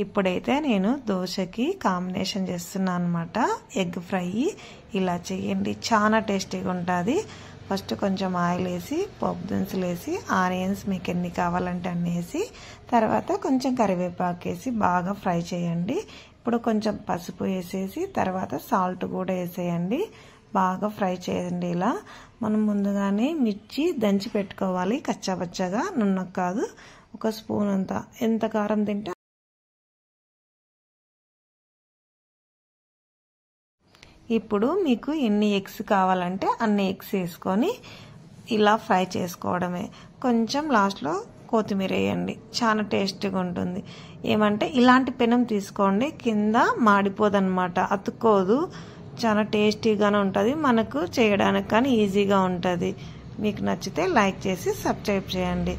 ఇప్పుడైతే నేను దోశకి కాంబినేషన్ చేస్తున్నాను అన్నమాట. ఎగ్ ఫ్రై ఇలా చేయండి, చాలా టేస్టీగా ఉంటుంది. ఫస్ట్ కొంచెం ఆయిల్ వేసి, పోపు దినుసులు వేసి, ఆనియన్స్ మీకు ఎన్ని కావాలంటే అన్ని వేసి, తర్వాత కొంచెం కరివేపాకు వేసి బాగా ఫ్రై చేయండి. ఇప్పుడు కొంచెం పసుపు వేసేసి తర్వాత సాల్ట్ కూడా వేసేయండి. బాగా ఫ్రై చేయండి. ఇలా మనం ముందుగానే మిర్చి దంచి పెట్టుకోవాలి కచ్చాపచ్చగా, నున్నగా కాదు. ఒక స్పూన్ అంతా, ఎంత కారం తింటే ఇప్పుడు మీకు ఎన్ని ఎగ్స్ కావాలంటే అన్ని ఎగ్స్ వేసుకొని ఇలా ఫ్రై చేసుకోవడమే. కొంచెం లాస్ట్లో కొత్తిమీర వేయండి, చాలా టేస్టీగా ఉంటుంది. ఏమంటే ఇలాంటి పెనం తీసుకోండి, కింద మాడిపోదన్నమాట, అతుక్కోదు. చాలా టేస్టీగానే ఉంటుంది, మనకు చేయడానికి కానీ ఈజీగా ఉంటుంది. మీకు నచ్చితే లైక్ చేసి సబ్స్క్రైబ్ చేయండి.